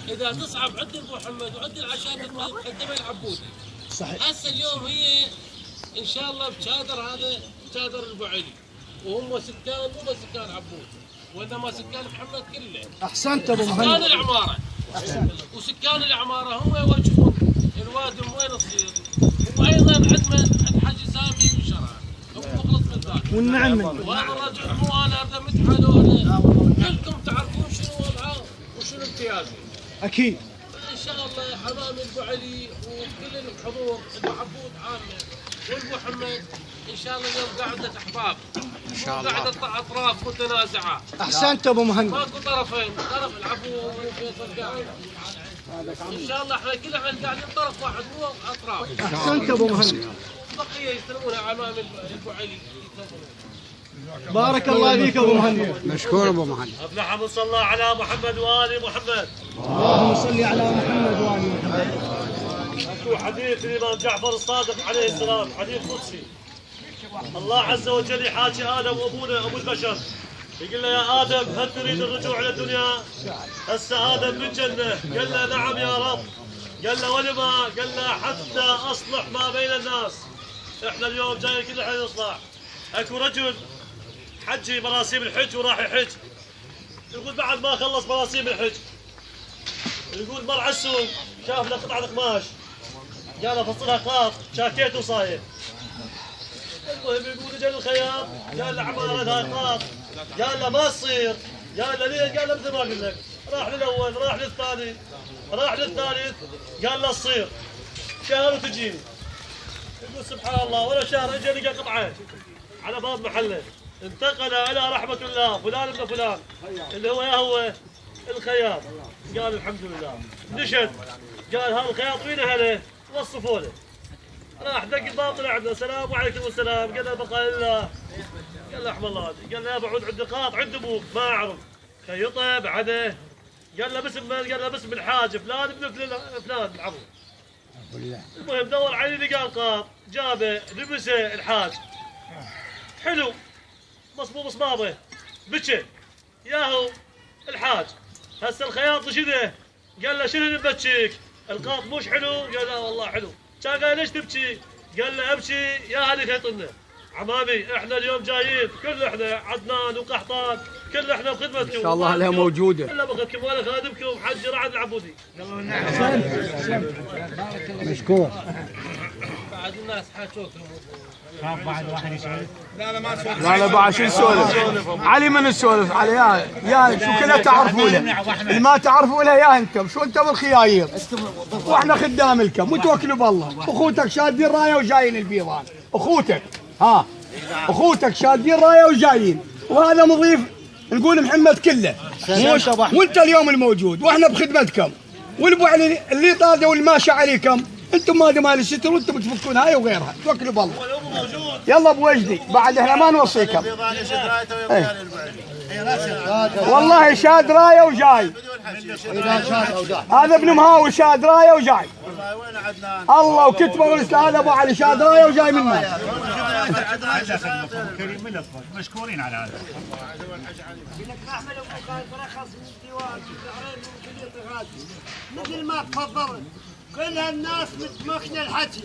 اذا تصعب عند ابو محمد وعند العشائر تقدمها العبودي. صحيح. هسه اليوم هي ان شاء الله بشادر، هذا شادر ابو علي، وهم سكان مو بس سكان عبود وانما سكان محمد كله. احسنت ابو محمد. سكان العماره. وسكان العماره هم يوجهون الوادم وين تصير، وايضا عند حاج سامي بن شرع هو مخلص من ذاك. والنعم منه. وهذا الرجل مو انا اريد متحالوله، كلكم تعرفون شنو وضعه وشنو امتيازه. اكيد. ان شاء الله حمامي ابو علي وكل الحضور ابو عبود عامه وابو محمد ان شاء الله اليوم قاعده احباب. ان شاء الله. قاعده اطراف متنازعه. احسنت ابو مهند. ماكو طرفين، طرف العبود وفيصل قاعد. ان شاء الله احنا كلنا قاعدين طرف واحد مو اطراف. احسنت ابو مهند. بقيه يستلمونها عمام ابو علي. بارك الله فيك ابو مهند. مشكور ابو مهند. نحن صلى على محمد وال محمد. اللهم صل على محمد وال محمد. اكو حديث الامام جعفر الصادق عليه السلام، حديث قدسي. الله عز وجل يحاكي ادم وابونا ابو البشر، يقول له يا ادم هل تريد الرجوع الى الدنيا؟ هسه ادم بالجنه، قال له نعم يا رب. قال له ولما؟ قال له حتى اصلح ما بين الناس. احنا اليوم جايين كل حين نصلح. اكو رجل حجي مراسيم الحج وراح يحج، يقول بعد ما خلص مراسيم الحج يقول مر على السوق شاف له قطعه قماش، قال له فصلها قاط شاكيت وصاير. المهم يقول اجى الخياط قال له عمارة هاي قاط، قال له ما تصير. قال له ليه؟ قال له مثل ما اقول لك. راح للاول، راح للثاني، راح للثالث، قال له تصير. شهر وتجيني. يقول سبحان الله ولا شهر اجى لقى قطعه على باب محله. انتقل الى رحمه الله فلان ابن فلان اللي هو الخياط. قال الحمد لله. نشد قال هذا الخياط وين اهله؟ وصفوا له. راح دق الباب طلع عندنا السلام وعليكم السلام. قال له بقى لله. قال له احمد الله. قال له يا بعود عندي قاط عند ابوك ما اعرف خيطه بعده. قال له باسم من؟ قال له باسم الحاج فلان ابن فلان العفو. المهم دور عليه لقى القاط، جابه لبسه الحاج حلو مصبوب صبابه، بكى ياهو الحاج. هسه الخياط شذا؟ قال له شنو اللي مبكيك؟ القاط مش حلو؟ قال لا والله حلو. كان قال ليش تبكي؟ قال له ابكي يا اهلي خيطنا. عمامي احنا اليوم جايين كل احنا عدنان وقحطان كل احنا بخدمتكم. ان شاء الله لها موجوده. الا بخدمكم ولا خادمكم حج رعد العبودي. مشكور. بعد الناس حاجوكم. بعد واحد يسولف؟ لا بعد شو نسولف؟ علي من نسولف علي يا شو كذا تعرفونه؟ اللي ما تعرفونه يا انتم شو انتم الخيايير واحنا خدام الكم وتوكلوا بالله. اخوتك شادين رايه وجايين البيضان، اخوتك اخوتك شادين رايه وجايين، وهذا مضيف نقول محمد كله وانت اليوم الموجود واحنا بخدمتكم. والابو علي اللي طاده واللي ماشي عليكم انتم ما مال الستر وانتم بتفكون هاي وغيرها توكلوا بالله. يلا ابو وجدي بعد احنا ما نوصيكم. والله شاد رايه وجاي. هذا ابن مهاوي شاد رايه وجاي. الله وكتبه الاستاذ ابو علي شاد رايه وجاي منه. مشكورين على هذا. مثل ما تفضلت كل الناس متمكنه الحكي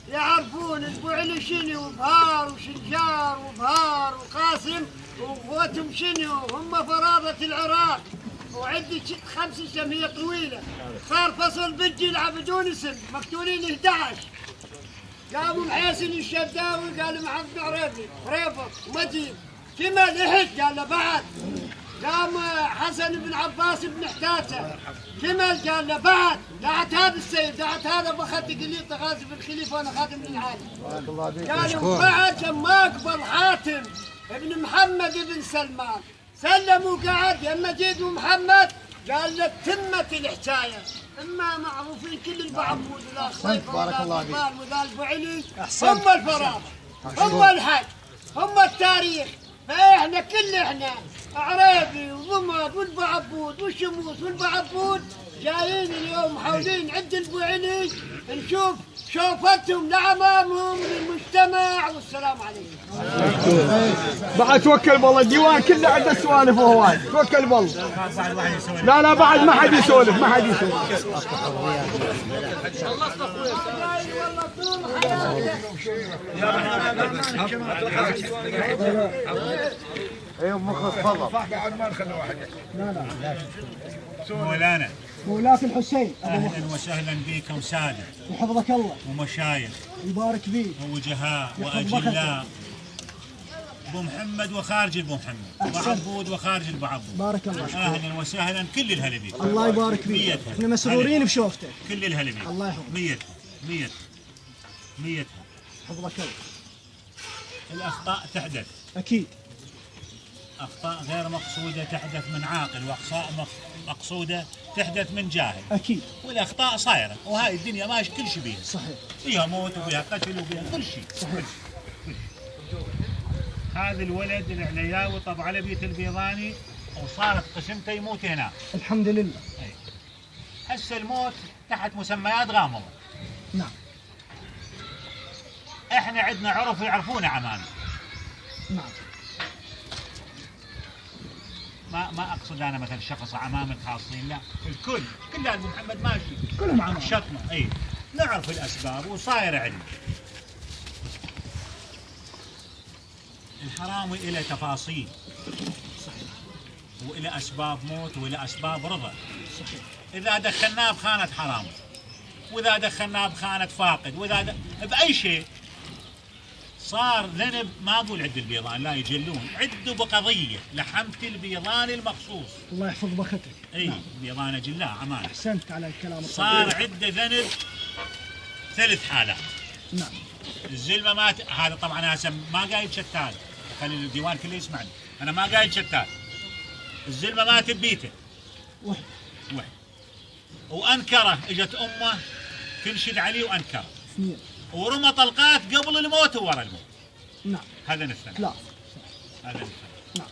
يعرفون ابو علي شنو وبهار وشنجار وبهار وقاسم وقوتهم شنو. هم فرادة العراق وعندي 5 جمعية طويلة. صار فصل بجي يلعبون اسم مقتولين 11. قاموا محاسن الشداوي قال محمد عريفي ريفط ومجيد كمال احد قال له بعد. قام حسن بن عباس بن حتاته كمال قال له بعد. دعت هذا السيد دعت هذا بخدي قليل غازي بن خليفه وانا خادم للعالم. قالوا بعد لما اقبل حاتم ابن محمد بن سلمان سلموا قعد يا مجيد ومحمد. قال له تمت الحكايه. اما معروفين كل البعبود ولا خليفه ولا قبال ولا ابو علي هم الفرادة هم الحج هم التاريخ. فاحنا كل احنا عريبي وضمد والبعبود والشموس والبعبود جايين اليوم محاولين عند البوعلي نشوف شوفتهم لعمامهم للمجتمع. والسلام عليكم. بعد توكل بالله الديوان كله عنده سوالف وهواي. توكل بالله. لا لا بعد ما حد يسولف ما حد يسولف. والله طول حياتك. مولانا مولاة الحسين اهلا وسهلا بكم ساده وحفظك الله ومشايخ يبارك فيك. ووجهاء واجلاء، ابو محمد وخارج ابو محمد، وعبود وخارج ابو عبود. بارك الله. اهلا وسهلا كل الهلا بيك. الله يبارك فيك. ميتها. احنا مسرورين بشوفتك. كل الهلا بيك. الله يحفظك. ميتها حفظك الله. الاخطاء تحدث، اكيد. اخطاء غير مقصوده تحدث من عاقل، واخطاء مقصوده تحدث من جاهل. اكيد. والاخطاء صايره، وهاي الدنيا ماشي كل شيء بيها. صحيح. فيها موت وفيها قتل وفيها كل شيء. صحيح. هذا الولد العلياوي طب على بيت البيضاني وصارت قسمته يموت هناك. الحمد لله. هسه الموت تحت مسميات غامضه. نعم. احنا عندنا عرف يعرفونه عمامي. نعم. ما اقصد انا مثلا شخص عمام الخاصين، لا الكل كل ابو محمد ماشي كلهم عمام. شطنا اي نعرف الاسباب وصاير علم. الحرامي له تفاصيل وإلى أسباب موت وإلى أسباب رضا. إذا دخلناه بخانة حرام، وإذا دخلناه بخانة فاقد، وإذا بأي شيء صار ذنب. ما أقول عد البيضان لا يجلون، عدوا بقضية لحمت البيضان المخصوص. الله يحفظ بختك. أي نعم. بيضان جلاء عمان. احسنت على الكلام. صار عده ذنب 3 حالات. نعم. الزلمة مات، هذا طبعا هسه ما قايل شتال، خلي الديوان كله يسمعني، أنا ما قايل شتال. الزلمة مات ببيته واحد. وأنكره، إجت أمه تنشد عليه وأنكره. 2. ورمى طلقات قبل الموت وورا الموت. نعم. هذا نفسه. لا. هذا نفسه. نعم.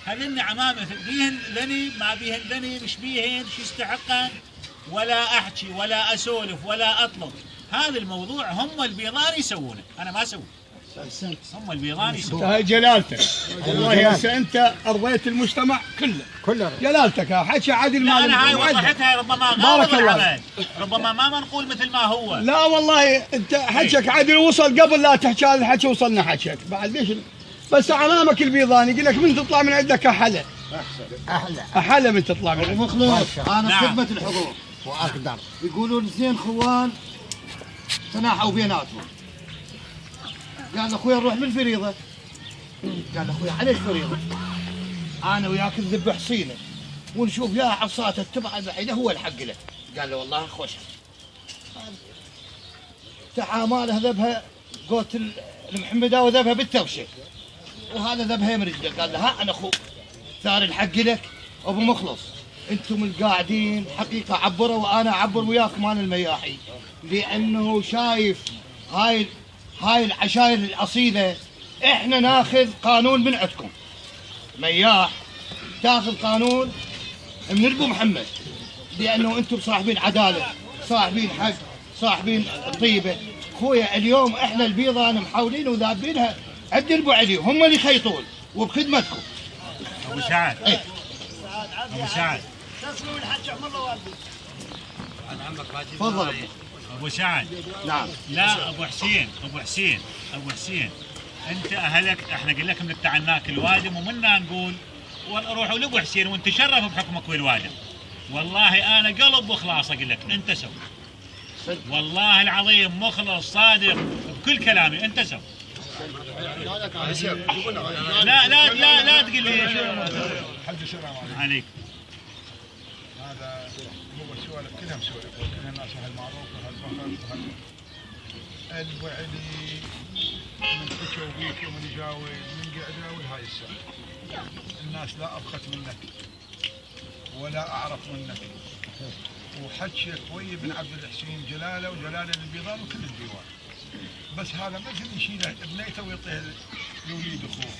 هذن عمامة بيهن ذني ما بيهن ذني، مش بيهن شو يستحقن، ولا أحكي ولا أسولف ولا أطلب. هذا الموضوع هم البيضان يسوونه، أنا ما أسوي. احسنت. هم البيضان يسوونه. هاي جلالتك والله هسه انت ارضيت المجتمع كله جلالتك حكي عادل لا ما أنا هاي وضحتها ربما غلط العمل، ربما ما منقول مثل ما هو. لا والله انت حكيك عادل وصل قبل لا تحكي هذا الحكي وصلنا حكيك بعد ليش. بس عمامك البيضاني يقول لك من تطلع من عندك احلى احلى من تطلع من عندك. مخلص انا نعم. خدمة الحضور واقدر. يقولون 2 خوان تناحوا بيناتهم. قال اخوي نروح بالفريضه. قال اخوي عليك فريضه؟ انا وياك نذبح حصينه ونشوف يا عصاته التبع البعيده هو الحق له. قال له والله خوش تعامله ذبها قوت المحمداوي ذبها بالتوشه، وهذا ذبها من رجله. قال له ها انا اخوك ثار الحق لك ابو مخلص، انتم القاعدين حقيقه عبروا وانا اعبر وياكم انا المياحي، لانه شايف هاي العشائر الاصيله. احنا ناخذ قانون من عندكم مياح، تاخذ قانون من ابو محمد، لانه انتم صاحبين عداله، صاحبين حق، صاحبين طيبه. خويا اليوم احنا البيضان محاولين وذابينها عند البو علي، هم اللي يخيطون وبخدمتكم. ابو سعد ابو سعد تسمعوا الحج عمر والدي. تفضل ابو سعد. نعم. لا ابو حسين ابو حسين انت اهلك احنا قلنا لكم نتعناك الوادم، ومنا نقول روحوا لابو حسين وانت شرف بحكمك والوادم. والله انا قلب وخلاص اقول لك انت سو، والله العظيم مخلص صادق بكل كلامي انت سو. لا لا لا لا تقول لي عليك. هذا هو السؤال كلها مسولف وكلها الناس هالمعروف وهالبخر البو علي من حكوا بيك ومن جاوب من قعدوا هاي الساعه. الناس لا ابخت منك ولا اعرف منك، وحكي خوي بن عبد الحسين جلاله وجلاله البيضان وكل الديوان. بس هذا مثل يشيله ابنيته ويعطيه لوليد اخوه.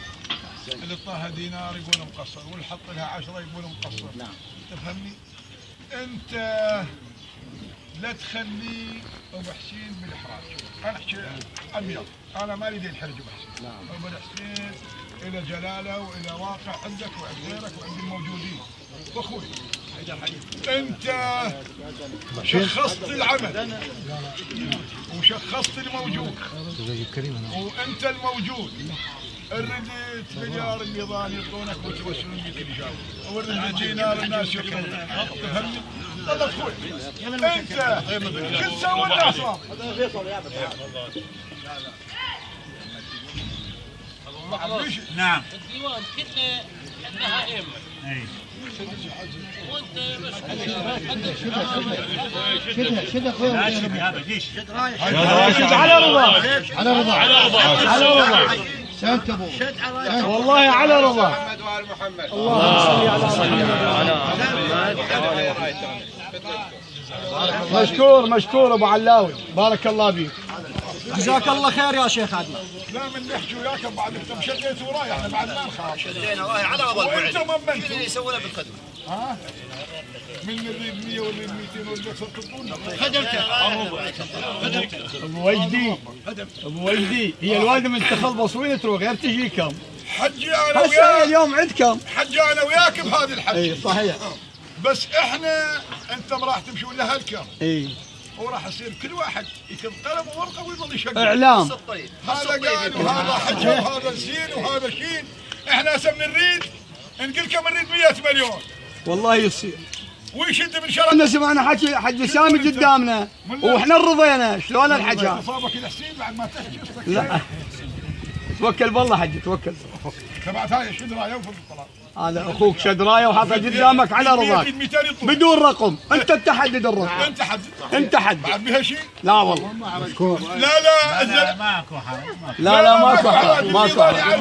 اللي طاها دينار يقول مقصر، واللي حط لها 10 يقول مقصر. نعم. تفهمني؟ انت لا تخلي ابو حسين بالاحراج. انا احكي ابيض، انا ما اريد الحرج ابو حسين. نعم. ابو حسين الى جلاله والى واقع عندك وعند غيرك وعند الموجودين. واخوي انت شخصت العمل وشخصت الموجود وانت الموجود. الرديت مليار النظام يعطونك ويتوسلون بك الاجابه، والرديت دينار الناس يطلبون. تفهمني؟ والله اخوي انت كل سوى الناس نعم. الديوان كله عندها ائمه. اي. وانت شد اخوي. هذا جيش. على رضا على رضا على رضا سنت ابو والله على رضا. محمد وال محمد. اللهم صل على محمد. مشكور ابو علاوي، بارك الله بيك. جزاك الله خير يا شيخ عدنان. لا من نحكي وياك بعد انتم شديتوا وراي، احنا بعد ما نخاف. شدينا وراي على رضا وانتم ممنتوا. اللي يسوي له بالخدمه. ها؟ من نريد 100 ولا 200 ولا تطلبونا. ابو وجدي هي الوالده من تخلص وين تروح غير تجيكم؟ حجي انا هسه وياك. اليوم عندكم. حجي انا وياك بهذه الحج. اي صحيح. بس احنا انتم راح تمشون لهالكم اي وراح يصير كل واحد يكتب قلم وورقه ويظل يشقق. اعلام. هذا قال وهذا حكى وهذا زين وهذا شين. احنا هسه نريد نقول نريد 100 مليون والله يصير. ويشد من شرف. احنا سمعنا حكي حج سامي قدامنا واحنا رضينا. شلون الحكي؟ صابك الحسين بعد ما تحكي. لا توكل بالله حج توكل. تبعت هاي شد رايه وفوق الطلاق. هذا اخوك شد رايه وحاطه قدامك على رضاك بدون رقم. انت تحدد الرقم. انت حدد. انت حدد. بعد بها شيء؟ لا والله. لا ماكو حال. لا ماكو حال ماكو حال.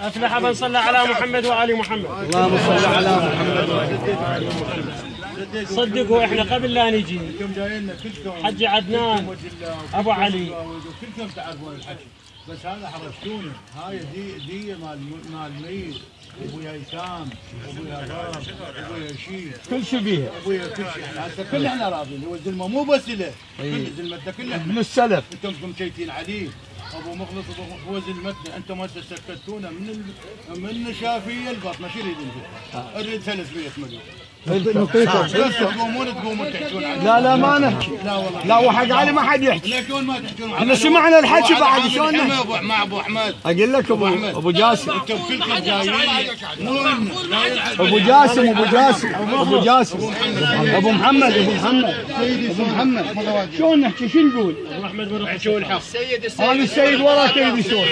افلح من صلى على محمد وال محمد. اللهم صل على محمد وعلى محمد. صدقوا احنا قبل لا نجي حج عدنان ابو علي كلكم تعرفون الحكي، بس هذا حرجتونا. هاي دي مال ميت، ابويا ايتام، ابويا غرب، ابويا شيء، كل شيء بيها. ابويا كل شيء. هسه كل احنا راضين. هو الزلمه مو بس له، كل زلمته كلها ابن السلف. انتم مشيتين عليه. ابو مخلص هو زلمتنا. انتم هسه سكتونا من شافيه البطنه. شو يريد نقول؟ اريد 300 مليون. بس تقومون تحكون عليه. لا ما نحكي. لا والله. لا وحق علي ما حد يحكي. لكن ما تحكون. احنا سمعنا الحكي بعد شلون نحكي؟ مع ابو احمد. اقول لك ابو جاسم. انتم كلكم جايين مو ابو جاسم ابو محمد شلون نحكي؟ شو نقول؟ ابو احمد من رخص الحق. هذا السيد ورا سيد يسوق.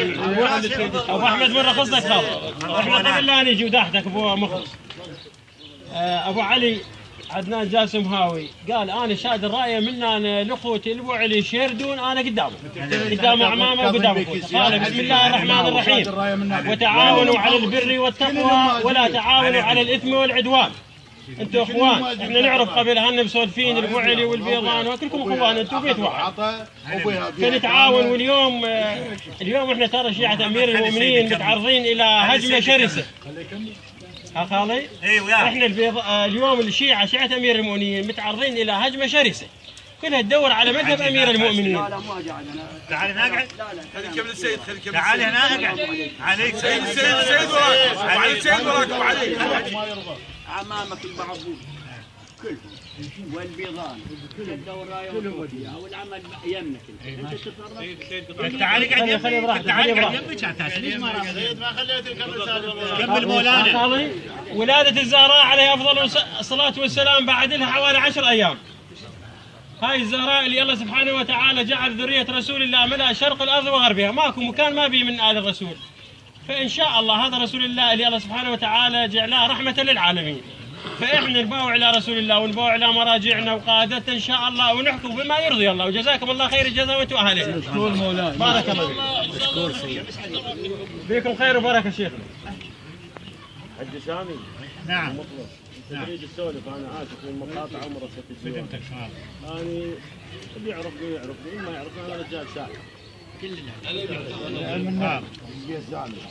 ابو احمد من رخصتك خاف. احنا قبل لا نجي وداحتك ابو مخلص. ابو علي عدنان جاسم هاوي قال انا شاد الرايه منا لاخوتي ابو علي شيردون انا قدام اعمامه وقدام اخوته. قال بسم الله الرحمن الرحيم وتعاونوا على البر والتقوى ولا تعاونوا على الاثم والعدوان. انتم اخوان. احنا نعرف قبل هن مسولفين الابو علي والبيضان وكلكم اخوان. انتم بيت واحد فنتعاون. واليوم احنا ترى شيعه امير المؤمنين متعرضين الى هجمه شرسه. خالي؟ ايوه. احنا اليوم الشيعة شيعة امير المؤمنين متعرضين الى هجمة شرسة كلها تدور على مذهب امير المؤمنين. تعال هنا اقعد. خليك من السيد. تعال هنا اقعد. عليك سيد. السيد وراك. وعلي السيد وراك. وعلي عمامك المعبود كلهم والبيضان شدوا الرايه والوديعه والعمل يمك. انت تتفرج. تعال اقعد يمي. تعال اقعد يمي. ليش ما كمل مولانا. ولادة الزهراء عليه افضل الصلاة والسلام بعد لها حوالي 10 ايام. هاي الزهراء اللي الله سبحانه وتعالى جعل ذرية رسول الله ملأ شرق الارض وغربها. ماكو مكان ما بي من آل الرسول. فإن شاء الله هذا رسول الله اللي الله سبحانه وتعالى جعله رحمة للعالمين. فإحنا نباوع على رسول الله ونباوع على مراجعنا وقادتنا إن شاء الله ونحكم بما يرضي الله. وجزاكم الله خير الجزاء وأنتم أهلين. مشكور مولاي. بارك الله فيك. بكم خير وبركة شيخنا. حج سامي. نعم. تريد تسولف. أنا آسف من مقاطع عمره ست سنين. أنا اللي يعرفني ما يعرفني أنا رجال ساعد.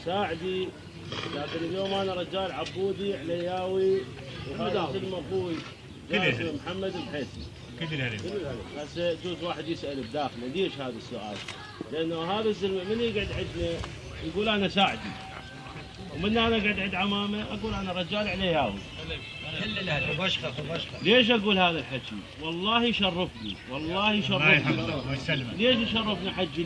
ساعدي لكن اليوم انا رجال عبودي علياوي وهذا اخوي جاسم محمد بحيثي. كل الهلال. هسه يجوز واحد يسال بداخله ليش هذا السؤال؟ لانه هذا الزلمه من يقعد عندنا يقول انا ساعدي. ومن انا اقعد عند عمامه اقول انا رجال علياوي. كل الهدف بشخط. ليش اقول هذا الحكي؟ والله يشرفني، والله يشرفني. الله يحفظك ويسلمك. ليش يشرفني حجي؟